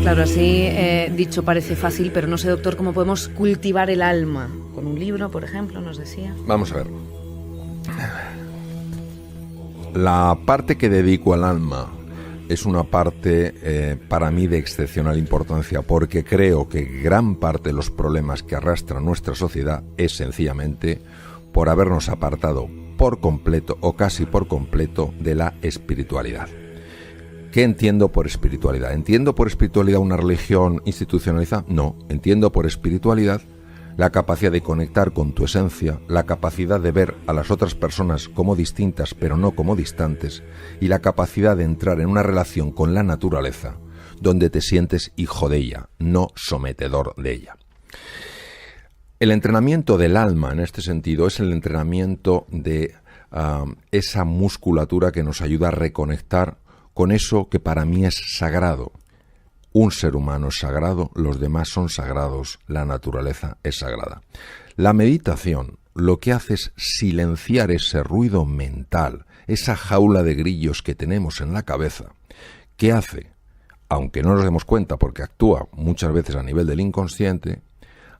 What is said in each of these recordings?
Claro, así dicho parece fácil, pero no sé, doctor, cómo podemos cultivar el alma. Con un libro, por ejemplo, nos decía. Vamos a ver. La parte que dedico al alma es una parte para mí de excepcional importancia, porque creo que gran parte de los problemas que arrastra nuestra sociedad es sencillamente por habernos apartado por completo o casi por completo de la espiritualidad. ¿Qué entiendo por espiritualidad? ¿Entiendo por espiritualidad una religión institucionalizada? No, entiendo por espiritualidad la capacidad de conectar con tu esencia, la capacidad de ver a las otras personas como distintas pero no como distantes, y la capacidad de entrar en una relación con la naturaleza donde te sientes hijo de ella, no sometedor de ella. El entrenamiento del alma en este sentido es el entrenamiento de esa musculatura que nos ayuda a reconectar con eso que para mí es sagrado. Un ser humano es sagrado, los demás son sagrados, la naturaleza es sagrada. La meditación lo que hace es silenciar ese ruido mental, esa jaula de grillos que tenemos en la cabeza. ¿Qué hace? Aunque no nos demos cuenta porque actúa muchas veces a nivel del inconsciente,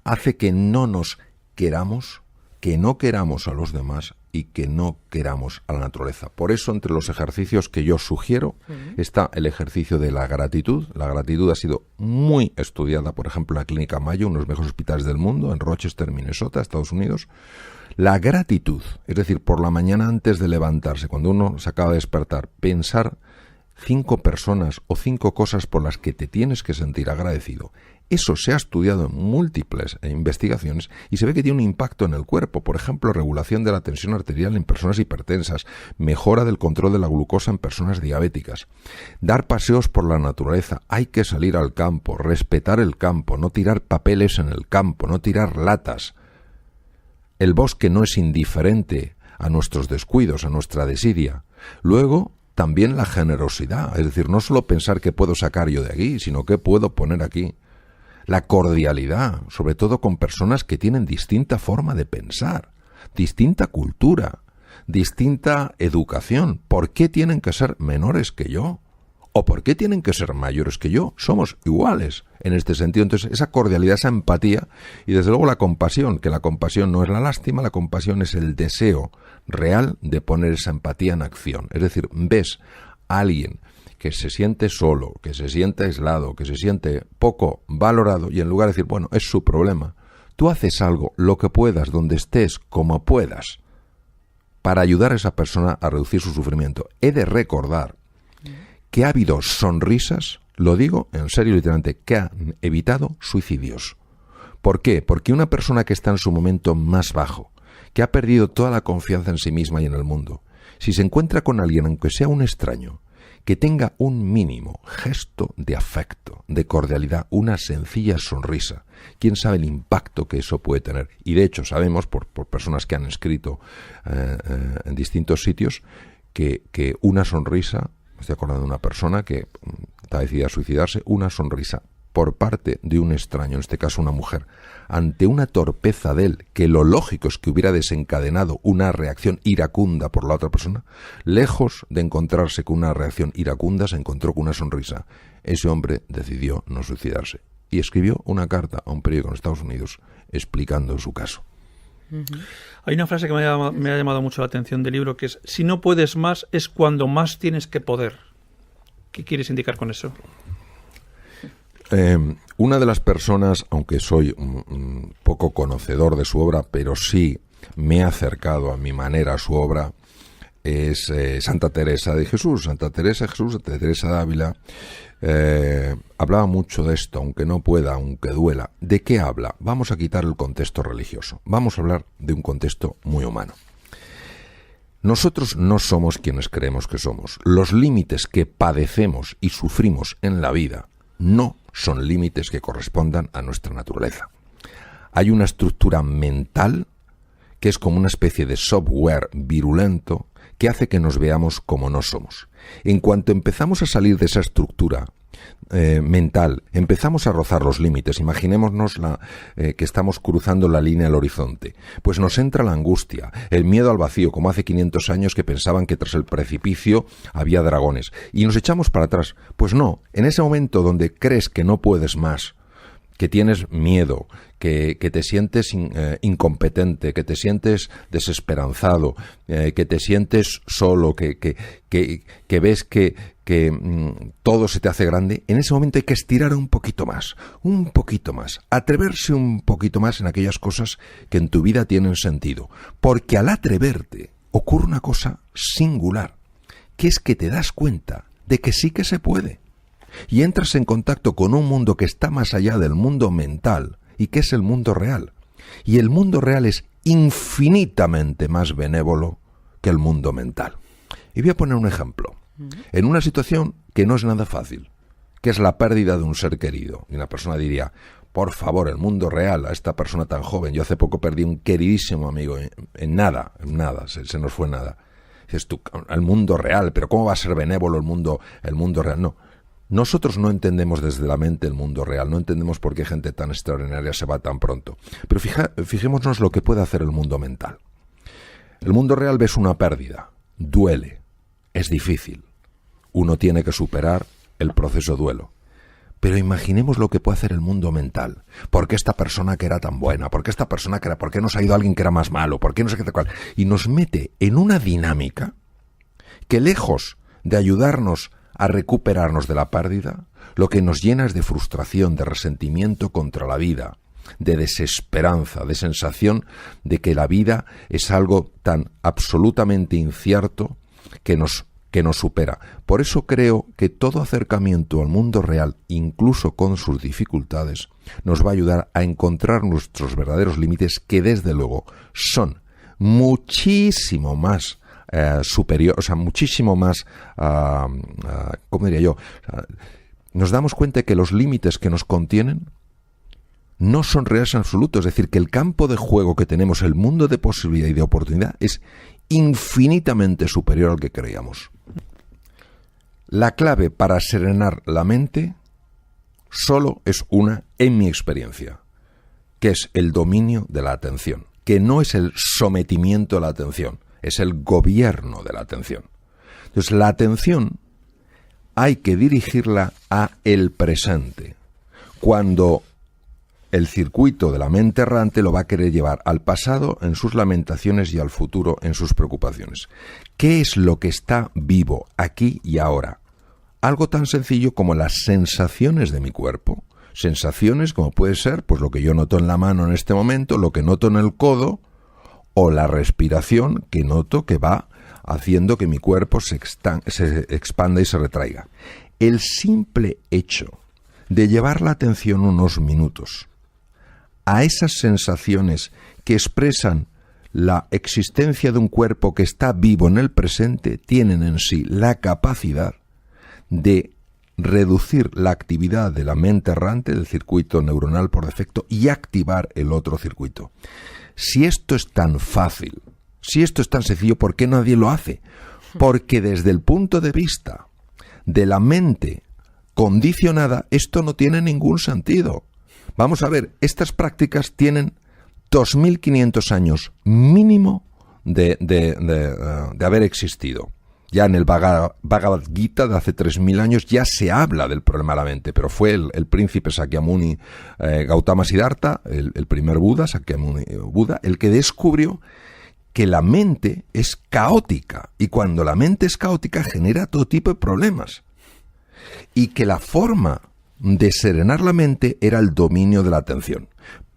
hace que no nos queramos, que no queramos a los demás y que no queramos a la naturaleza. Por eso, entre los ejercicios que yo sugiero está el ejercicio de la gratitud. La gratitud ha sido muy estudiada, por ejemplo, en la Clínica Mayo, uno de los mejores hospitales del mundo, en Rochester, Minnesota, Estados Unidos. La gratitud, es decir, por la mañana antes de levantarse, cuando uno se acaba de despertar, pensar 5 personas o 5 cosas por las que te tienes que sentir agradecido. Eso se ha estudiado en múltiples investigaciones y se ve que tiene un impacto en el cuerpo. Por ejemplo, regulación de la tensión arterial en personas hipertensas, mejora del control de la glucosa en personas diabéticas. Dar paseos por la naturaleza, hay que salir al campo, respetar el campo, no tirar papeles en el campo, no tirar latas. El bosque no es indiferente a nuestros descuidos, a nuestra desidia. Luego, también la generosidad, es decir, no solo pensar qué puedo sacar yo de aquí, sino qué puedo poner aquí. La cordialidad, sobre todo con personas que tienen distinta forma de pensar, distinta cultura, distinta educación. ¿Por qué tienen que ser menores que yo? ¿O por qué tienen que ser mayores que yo? Somos iguales en este sentido. Entonces, esa cordialidad, esa empatía y desde luego la compasión, que la compasión no es la lástima, la compasión es el deseo real de poner esa empatía en acción. Es decir, ves a alguien que se siente solo, que se siente aislado, que se siente poco valorado y en lugar de decir, bueno, es su problema, tú haces algo, lo que puedas, donde estés, como puedas, para ayudar a esa persona a reducir su sufrimiento. He de recordar que ha habido sonrisas, lo digo en serio literalmente, que han evitado suicidios. ¿Por qué? Porque una persona que está en su momento más bajo, que ha perdido toda la confianza en sí misma y en el mundo, si se encuentra con alguien, aunque sea un extraño, que tenga un mínimo gesto de afecto, de cordialidad, una sencilla sonrisa, quién sabe el impacto que eso puede tener. Y de hecho sabemos, por personas que han escrito en distintos sitios, que una sonrisa, me estoy acordando de una persona que está decidida a suicidarse, una sonrisa por parte de un extraño, en este caso una mujer, ante una torpeza de él, que lo lógico es que hubiera desencadenado una reacción iracunda por la otra persona, lejos de encontrarse con una reacción iracunda, se encontró con una sonrisa. Ese hombre decidió no suicidarse y escribió una carta a un periódico en Estados Unidos explicando su caso. Hay una frase que me ha llamado mucho la atención del libro, que es: si no puedes más, es cuando más tienes que poder. ¿Qué quieres indicar con eso? Una de las personas, aunque soy un poco conocedor de su obra, pero sí me he acercado a mi manera a su obra, es Santa Teresa de Jesús. Santa Teresa de Jesús, Santa Teresa de Ávila, hablaba mucho de esto, aunque no pueda, aunque duela. ¿De qué habla? Vamos a quitar el contexto religioso. Vamos a hablar de un contexto muy humano. Nosotros no somos quienes creemos que somos. Los límites que padecemos y sufrimos en la vida no son límites que correspondan a nuestra naturaleza. Hay una estructura mental que es como una especie de software virulento que hace que nos veamos como no somos. En cuanto empezamos a salir de esa estructura mental, empezamos a rozar los límites. Imaginémonos que estamos cruzando la línea del horizonte. Pues nos entra la angustia, el miedo al vacío, como hace 500 años que pensaban que tras el precipicio había dragones. Y nos echamos para atrás. Pues no, en ese momento donde crees que no puedes más, que tienes miedo, que te sientes incompetente, que te sientes desesperanzado, que te sientes solo, que ves que todo se te hace grande, en ese momento hay que estirar un poquito más, atreverse un poquito más en aquellas cosas que en tu vida tienen sentido. Porque al atreverte ocurre una cosa singular, que es que te das cuenta de que sí que se puede. Y entras en contacto con un mundo que está más allá del mundo mental y que es el mundo real. Y el mundo real es infinitamente más benévolo que el mundo mental. Y voy a poner un ejemplo. En una situación que no es nada fácil, que es la pérdida de un ser querido. Y una persona diría, por favor, el mundo real, a esta persona tan joven, yo hace poco perdí un queridísimo amigo, en nada, se nos fue nada. Dices tú, el mundo real, pero ¿cómo va a ser benévolo el mundo real? No. Nosotros no entendemos desde la mente el mundo real, no entendemos por qué gente tan extraordinaria se va tan pronto. Pero fijémonos lo que puede hacer el mundo mental. El mundo real ves una pérdida, duele, es difícil. Uno tiene que superar el proceso duelo. Pero imaginemos lo que puede hacer el mundo mental. ¿Por qué esta persona que era tan buena? ¿Por qué esta persona que era? ¿Por qué nos ha ido alguien que era más malo? ¿Por qué no sé qué tal cual? Y nos mete en una dinámica que, lejos de ayudarnos a recuperarnos de la pérdida, lo que nos llena es de frustración, de resentimiento contra la vida, de desesperanza, de sensación de que la vida es algo tan absolutamente incierto que nos supera. Por eso creo que todo acercamiento al mundo real, incluso con sus dificultades, nos va a ayudar a encontrar nuestros verdaderos límites, que desde luego son muchísimo más superior, o sea, muchísimo más, ¿cómo diría yo? Nos damos cuenta de que los límites que nos contienen no son reales en absoluto. Es decir, que el campo de juego que tenemos, el mundo de posibilidad y de oportunidad, es infinitamente superior al que creíamos. La clave para serenar la mente solo es una, en mi experiencia, que es el dominio de la atención, que no es el sometimiento a la atención, es el gobierno de la atención. Entonces, la atención hay que dirigirla a el presente. Cuando el circuito de la mente errante lo va a querer llevar al pasado en sus lamentaciones y al futuro en sus preocupaciones. ¿Qué es lo que está vivo aquí y ahora? Algo tan sencillo como las sensaciones de mi cuerpo. Sensaciones como puede ser pues lo que yo noto en la mano en este momento, lo que noto en el codo, o la respiración que noto que va haciendo que mi cuerpo se expanda y se retraiga. El simple hecho de llevar la atención unos minutos a esas sensaciones que expresan la existencia de un cuerpo que está vivo en el presente, tienen en sí la capacidad de reducir la actividad de la mente errante, del circuito neuronal por defecto, y activar el otro circuito. Si esto es tan fácil, si esto es tan sencillo, ¿por qué nadie lo hace? Porque desde el punto de vista de la mente condicionada, esto no tiene ningún sentido. Vamos a ver, estas prácticas tienen 2.500 años mínimo de haber existido. Ya en el Bhagavad Gita de hace 3.000 años ya se habla del problema de la mente, pero fue el príncipe Sakyamuni Gautama Siddhartha, el primer Buda, Sakyamuni Buda, el que descubrió que la mente es caótica, y cuando la mente es caótica genera todo tipo de problemas, y que la forma de serenar la mente era el dominio de la atención.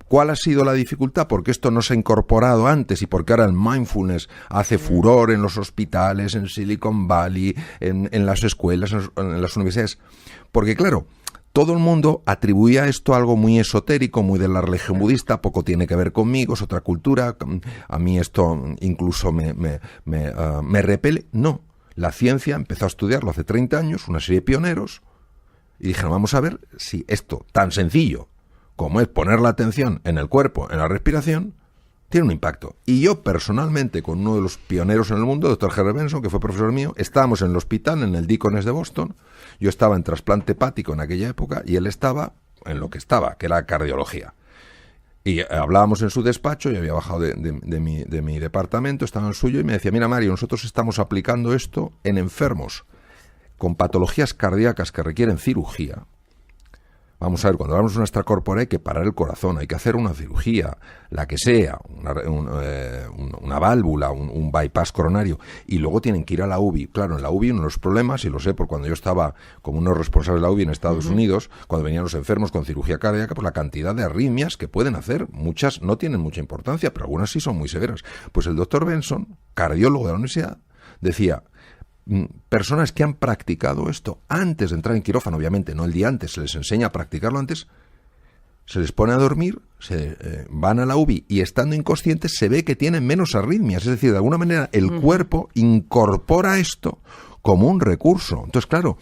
¿Cuál ha sido la dificultad? Porque esto no se ha incorporado antes y porque ahora el mindfulness hace furor en los hospitales, en Silicon Valley, en las escuelas, en las universidades. Porque claro, todo el mundo atribuía esto a algo muy esotérico, muy de la religión budista, poco tiene que ver conmigo, es otra cultura, a mí esto incluso me repele. No, la ciencia empezó a estudiarlo hace 30 años, una serie de pioneros, y dijeron, vamos a ver si esto tan sencillo como es poner la atención en el cuerpo, en la respiración, Tiene un impacto. Y yo personalmente, con uno de los pioneros en el mundo, Dr. Harry Benson, que fue profesor mío, estábamos en el hospital, en el Deaconess de Boston. Yo estaba en trasplante hepático en aquella época y él estaba en lo que estaba, que era cardiología. Y hablábamos en su despacho, yo había bajado de mi departamento, estaba en el suyo, y me decía, mira Mario, nosotros estamos aplicando esto en enfermos con patologías cardíacas que requieren cirugía. Vamos a ver, cuando hablamos de una extracorpórea hay que parar el corazón, hay que hacer una cirugía, la que sea, una válvula, un bypass coronario, y luego tienen que ir a la UBI. Claro, en la UBI uno de los problemas, y lo sé por cuando yo estaba como uno de los responsables de la UBI en Estados Unidos, cuando venían los enfermos con cirugía cardíaca, pues la cantidad de arritmias que pueden hacer, muchas no tienen mucha importancia, pero algunas sí son muy severas. Pues el doctor Benson, cardiólogo de la universidad, decía, personas que han practicado esto antes de entrar en quirófano, obviamente, no el día antes, se les enseña a practicarlo antes, se les pone a dormir, van a la UBI y estando inconscientes se ve que tienen menos arritmias, es decir, de alguna manera el cuerpo incorpora esto como un recurso. Entonces, claro,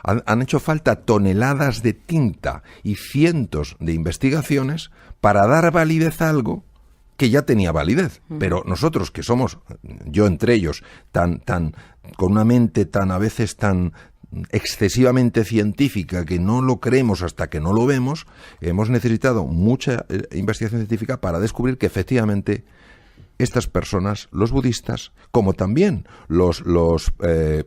han hecho falta toneladas de tinta y cientos de investigaciones para dar validez a algo que ya tenía validez, pero nosotros que somos, yo entre ellos, con una mente tan a veces tan excesivamente científica que no lo creemos hasta que no lo vemos, hemos necesitado mucha investigación científica para descubrir que efectivamente estas personas, los budistas, como también los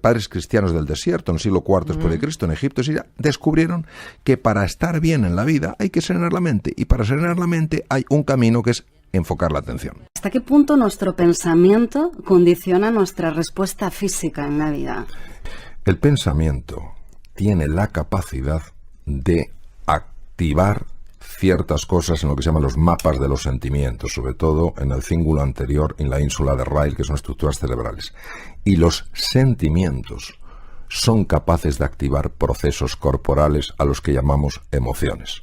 padres cristianos del desierto en el siglo IV después de Cristo en Egipto, Siria, descubrieron que para estar bien en la vida hay que serenar la mente, y para serenar la mente hay un camino que es enfocar la atención. ¿Hasta qué punto nuestro pensamiento condiciona nuestra respuesta física en la vida? El pensamiento tiene la capacidad de activar ciertas cosas en lo que se llaman los mapas de los sentimientos, sobre todo en el cíngulo anterior, en la ínsula de Ryle, que son estructuras cerebrales. Y los sentimientos son capaces de activar procesos corporales a los que llamamos emociones.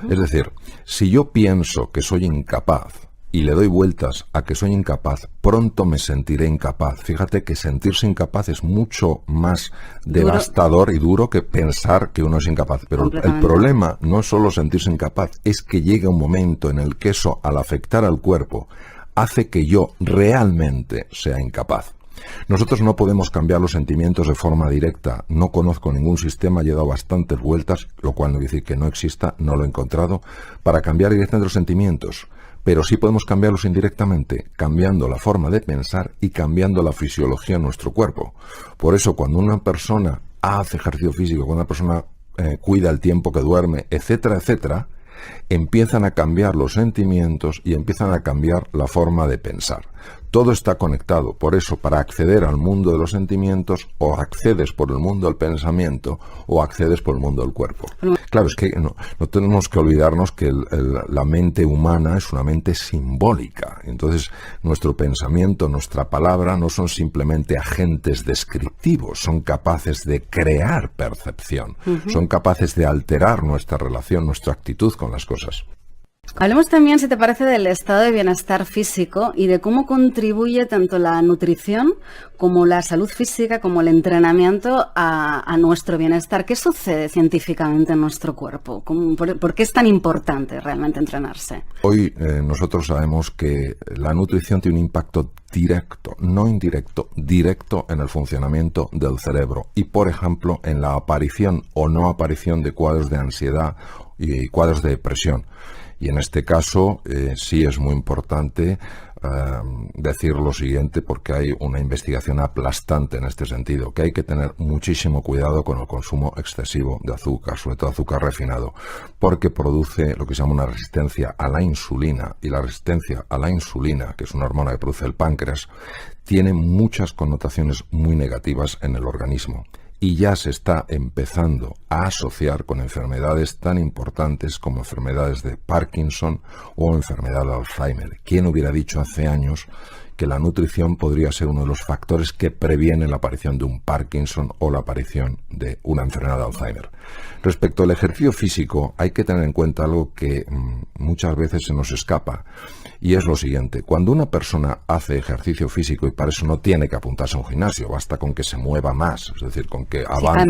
Es decir, si yo pienso que soy incapaz y le doy vueltas a que soy incapaz, pronto me sentiré incapaz. Fíjate que sentirse incapaz es mucho más devastador y duro que pensar que uno es incapaz. Pero el problema no es solo sentirse incapaz, es que llega un momento en el que eso, al afectar al cuerpo, hace que yo realmente sea incapaz. Nosotros no podemos cambiar los sentimientos de forma directa. No conozco ningún sistema, he dado bastantes vueltas, lo cual no quiere decir que no exista, no lo he encontrado, para cambiar directamente los sentimientos. Pero sí podemos cambiarlos indirectamente, cambiando la forma de pensar y cambiando la fisiología en nuestro cuerpo. Por eso, cuando una persona hace ejercicio físico, cuando una persona cuida el tiempo que duerme, etcétera, etcétera, empiezan a cambiar los sentimientos y empiezan a cambiar la forma de pensar. Todo está conectado, por eso para acceder al mundo de los sentimientos o accedes por el mundo del pensamiento o accedes por el mundo del cuerpo. Claro, es que no tenemos que olvidarnos que la mente humana es una mente simbólica. Entonces, nuestro pensamiento, nuestra palabra no son simplemente agentes descriptivos, son capaces de crear percepción, son capaces de alterar nuestra relación, nuestra actitud con las cosas. Hablemos también, si te parece, del estado de bienestar físico y de cómo contribuye tanto la nutrición como la salud física, como el entrenamiento a nuestro bienestar. ¿Qué sucede científicamente en nuestro cuerpo? ¿Por qué es tan importante realmente entrenarse? Hoy nosotros sabemos que la nutrición tiene un impacto directo, no indirecto, directo en el funcionamiento del cerebro y, por ejemplo, en la aparición o no aparición de cuadros de ansiedad y cuadros de depresión. Y en este caso sí es muy importante decir lo siguiente, porque hay una investigación aplastante en este sentido, que hay que tener muchísimo cuidado con el consumo excesivo de azúcar, sobre todo azúcar refinado, porque produce lo que se llama una resistencia a la insulina, y la resistencia a la insulina, que es una hormona que produce el páncreas, tiene muchas connotaciones muy negativas en el organismo. Y ya se está empezando a asociar con enfermedades tan importantes como enfermedades de Parkinson o enfermedad de Alzheimer. ¿Quién hubiera dicho hace años que la nutrición podría ser uno de los factores que previene la aparición de un Parkinson o la aparición de una enfermedad de Alzheimer? Respecto al ejercicio físico, hay que tener en cuenta algo que muchas veces se nos escapa. Y es lo siguiente, cuando una persona hace ejercicio físico, y para eso no tiene que apuntarse a un gimnasio, basta con que se mueva más, es decir, con que avance,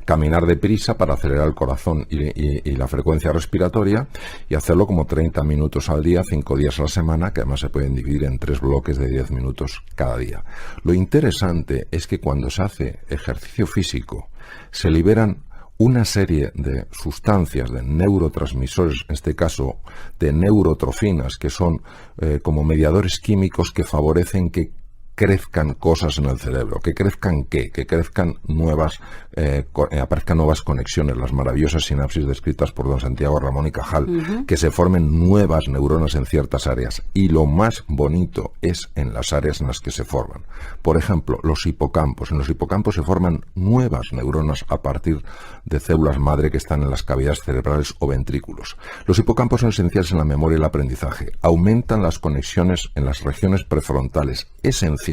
caminar deprisa, precisa para acelerar el corazón y la frecuencia respiratoria, y hacerlo como 30 minutos al día, 5 días a la semana, que además se pueden dividir en 3 bloques de 10 minutos cada día. Lo interesante es que cuando se hace ejercicio físico se liberan una serie de sustancias, de neurotransmisores, en este caso de neurotrofinas, que son como mediadores químicos que favorecen que crezcan cosas en el cerebro. ¿Que crezcan qué? Que crezcan aparezcan nuevas conexiones, las maravillosas sinapsis descritas por don Santiago Ramón y Cajal, que se formen nuevas neuronas en ciertas áreas. Y lo más bonito es en las áreas en las que se forman. Por ejemplo, los hipocampos. En los hipocampos se forman nuevas neuronas a partir de células madre que están en las cavidades cerebrales o ventrículos. Los hipocampos son esenciales en la memoria y el aprendizaje. Aumentan las conexiones en las regiones prefrontales, esenciales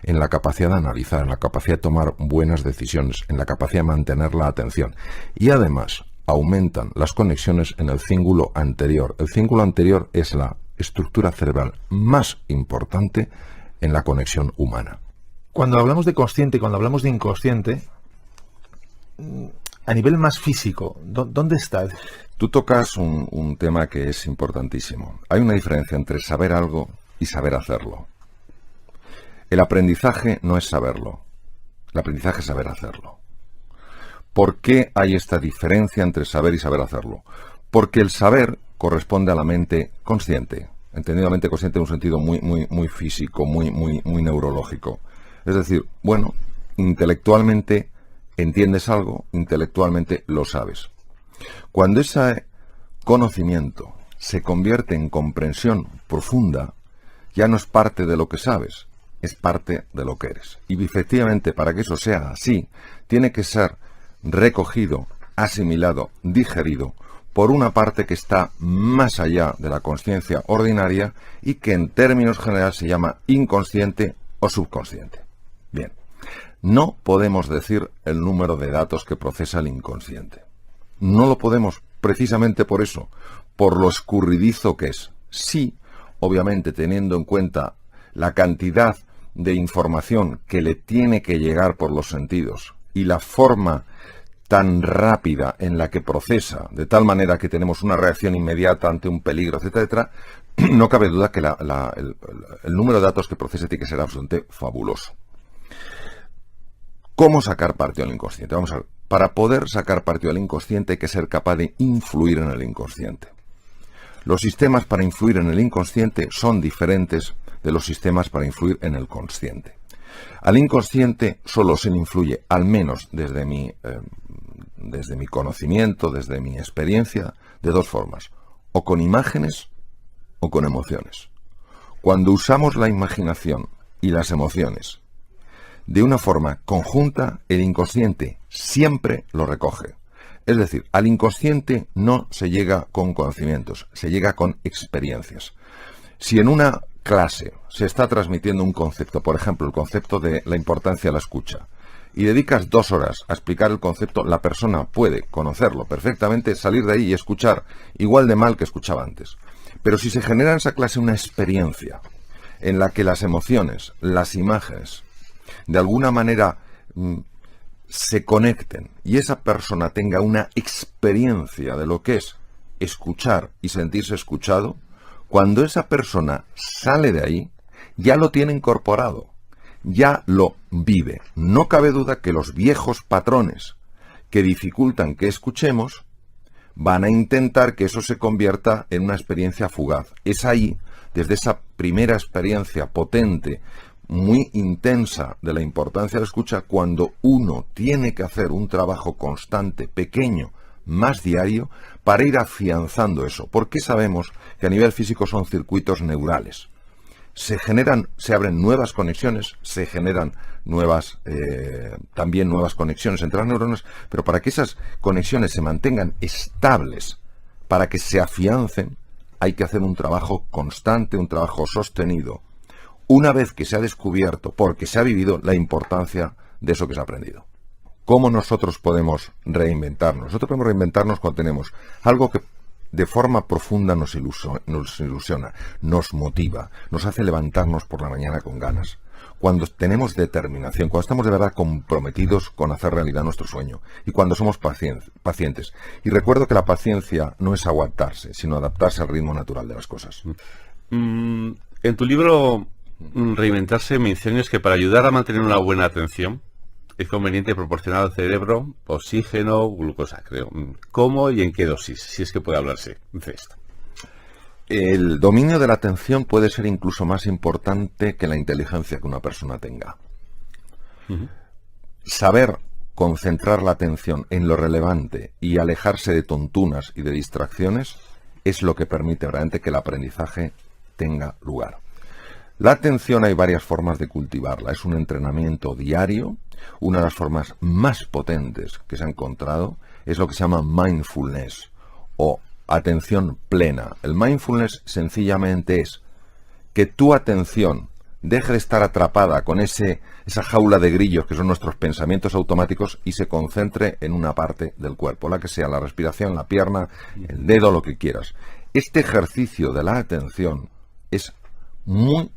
en la capacidad de analizar, en la capacidad de tomar buenas decisiones, en la capacidad de mantener la atención. Y además aumentan las conexiones en el cíngulo anterior. El cíngulo anterior es la estructura cerebral más importante en la conexión humana. Cuando hablamos de consciente y cuando hablamos de inconsciente, a nivel más físico, ¿dónde está? Tú tocas un tema que es importantísimo. Hay una diferencia entre saber algo y saber hacerlo. El aprendizaje no es saberlo, el aprendizaje es saber hacerlo. ¿Por qué hay esta diferencia entre saber y saber hacerlo? Porque el saber corresponde a la mente consciente, entendido la mente consciente en un sentido muy físico, muy neurológico. Es decir, bueno, intelectualmente entiendes algo, intelectualmente lo sabes. Cuando ese conocimiento se convierte en comprensión profunda, ya no es parte de lo que sabes, es parte de lo que eres. Y efectivamente, para que eso sea así, tiene que ser recogido, asimilado, digerido por una parte que está más allá de la consciencia ordinaria y que en términos generales se llama inconsciente o subconsciente. Bien, no podemos decir el número de datos que procesa el inconsciente. No lo podemos precisamente por eso, por lo escurridizo que es. Sí, obviamente teniendo en cuenta la cantidad de información que le tiene que llegar por los sentidos y la forma tan rápida en la que procesa, de tal manera que tenemos una reacción inmediata ante un peligro, etcétera, etcétera, no cabe duda que el número de datos que procesa tiene que ser absolutamente fabuloso. ¿Cómo sacar partido al inconsciente? Vamos a ver, para poder sacar partido al inconsciente hay que ser capaz de influir en el inconsciente. Los sistemas para influir en el inconsciente son diferentes de los sistemas para influir en el consciente. Al inconsciente solo se le influye, al menos desde mi conocimiento, desde mi experiencia, de dos formas: o con imágenes o con emociones. Cuando usamos la imaginación y las emociones de una forma conjunta, el inconsciente siempre lo recoge. Es decir, al inconsciente no se llega con conocimientos, se llega con experiencias. Si en una clase se está transmitiendo un concepto, por ejemplo, el concepto de la importancia de la escucha, y dedicas 2 horas a explicar el concepto, la persona puede conocerlo perfectamente, salir de ahí y escuchar igual de mal que escuchaba antes. Pero si se genera en esa clase una experiencia en la que las emociones, las imágenes, de alguna manera se conecten y esa persona tenga una experiencia de lo que es escuchar y sentirse escuchado, cuando esa persona sale de ahí, ya lo tiene incorporado, ya lo vive. No cabe duda que los viejos patrones que dificultan que escuchemos van a intentar que eso se convierta en una experiencia fugaz. Es ahí, desde esa primera experiencia potente, muy intensa de la importancia de la escucha, cuando uno tiene que hacer un trabajo constante, pequeño, más diario, para ir afianzando eso. Porque sabemos que a nivel físico son circuitos neurales. Se abren nuevas conexiones, se generan también nuevas conexiones entre las neuronas, pero para que esas conexiones se mantengan estables, para que se afiancen, hay que hacer un trabajo constante, un trabajo sostenido, una vez que se ha descubierto, porque se ha vivido, la importancia de eso que se ha aprendido. ¿Cómo nosotros podemos reinventarnos? Nosotros podemos reinventarnos cuando tenemos algo que de forma profunda nos ilusiona, nos motiva, nos hace levantarnos por la mañana con ganas. cuando tenemos determinación, cuando estamos de verdad comprometidos con hacer realidad nuestro sueño y cuando somos pacientes. Y recuerdo que la paciencia no es aguantarse, sino adaptarse al ritmo natural de las cosas. En tu libro Reinventarse mencionas que para ayudar a mantener una buena atención es conveniente proporcionar al cerebro oxígeno, glucosa, creo. ¿Cómo y en qué dosis? Si es que puede hablarse de esto. El dominio de la atención puede ser incluso más importante que la inteligencia que una persona tenga. Saber concentrar la atención en lo relevante y alejarse de tontunas y de distracciones es lo que permite realmente que el aprendizaje tenga lugar. La atención hay varias formas de cultivarla. Es un entrenamiento diario. Una de las formas más potentes que se ha encontrado es lo que se llama mindfulness o atención plena. El mindfulness sencillamente es que tu atención deje de estar atrapada con esa jaula de grillos que son nuestros pensamientos automáticos y se concentre en una parte del cuerpo, la que sea, la respiración, la pierna, el dedo, lo que quieras. Este ejercicio de la atención es muy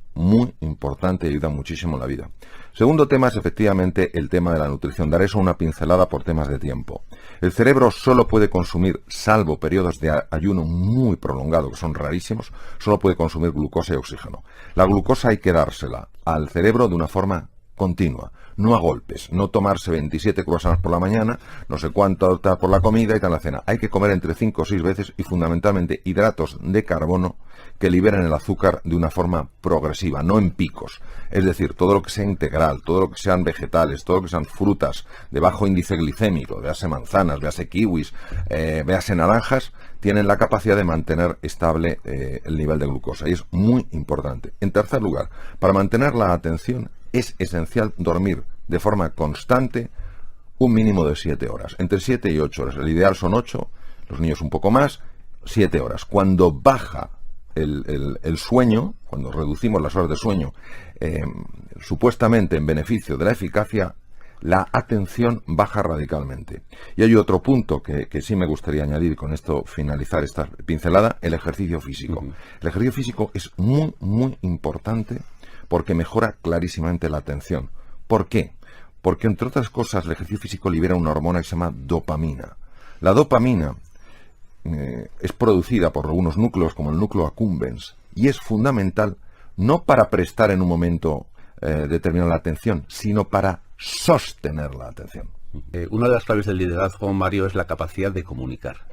importante y ayuda muchísimo en la vida. Segundo tema es efectivamente el tema de la nutrición. Daré eso una pincelada por temas de tiempo. El cerebro solo puede consumir, salvo periodos de ayuno muy prolongado, que son rarísimos, solo puede consumir glucosa y oxígeno. La glucosa hay que dársela al cerebro de una forma continua, no a golpes, no tomarse 27 croissants por la mañana, no sé cuánto tal por la comida y tal la cena. Hay que comer entre 5 o 6 veces y fundamentalmente hidratos de carbono que liberen el azúcar de una forma progresiva, no en picos. Es decir, todo lo que sea integral, todo lo que sean vegetales, todo lo que sean frutas de bajo índice glicémico, véase manzanas, véase kiwis, véase naranjas, tienen la capacidad de mantener estable el nivel de glucosa y es muy importante. En tercer lugar, para mantener la atención es esencial dormir de forma constante un mínimo de 7 horas, entre 7 y 8 horas. El ideal son 8, los niños un poco más, 7 horas. Cuando baja el sueño, cuando reducimos las horas de sueño, supuestamente en beneficio de la eficacia, la atención baja radicalmente. Y hay otro punto que sí me gustaría añadir, con esto finalizar esta pincelada, el ejercicio físico. El ejercicio físico es muy importante porque mejora clarísimamente la atención. ¿Por qué? Porque, entre otras cosas, el ejercicio físico libera una hormona que se llama dopamina. La dopamina es producida por algunos núcleos, como el núcleo accumbens, y es fundamental no para prestar en un momento determinado la atención, sino para sostener la atención. Una de las claves del liderazgo, Mario, es la capacidad de comunicar.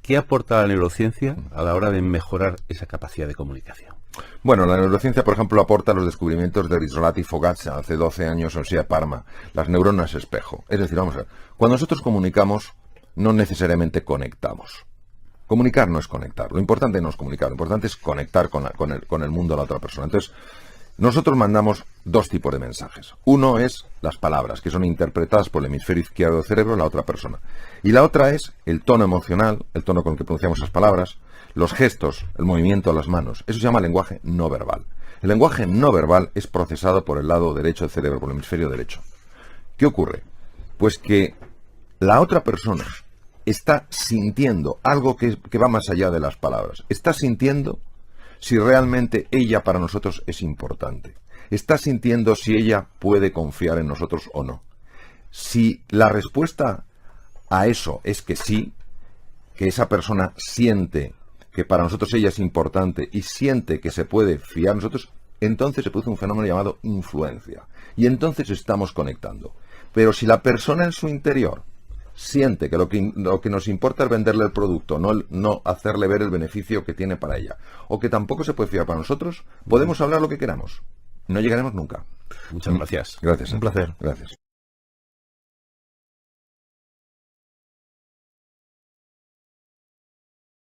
¿Qué aporta la neurociencia a la hora de mejorar esa capacidad de comunicación? Bueno, la neurociencia, por ejemplo, aporta los descubrimientos de Rizzolatti y Fogaccia hace 12 años en la Universidad de Parma, las neuronas espejo. Es decir, vamos a ver, cuando nosotros comunicamos, no necesariamente conectamos. Comunicar no es conectar, lo importante no es comunicar, lo importante es conectar con el mundo de la otra persona. Entonces, nosotros mandamos dos tipos de mensajes. Uno es las palabras, que son interpretadas por el hemisferio izquierdo del cerebro de la otra persona. Y la otra es el tono emocional, el tono con el que pronunciamos esas palabras, los gestos, el movimiento de las manos. Eso se llama lenguaje no verbal. El lenguaje no verbal es procesado por el lado derecho del cerebro, por el hemisferio derecho. ¿Qué ocurre? Pues que la otra persona está sintiendo algo que va más allá de las palabras. Está sintiendo si realmente ella para nosotros es importante. Está sintiendo si ella puede confiar en nosotros o no. Si la respuesta a eso es que sí, que esa persona siente que para nosotros ella es importante y siente que se puede fiar en nosotros, entonces se produce un fenómeno llamado influencia. Y entonces estamos conectando. Pero si la persona en su interior siente que lo que nos importa es venderle el producto, no hacerle ver el beneficio que tiene para ella, o que tampoco se puede fiar para nosotros, podemos hablar lo que queramos. No llegaremos nunca. Muchas gracias. Gracias. Un placer. Gracias.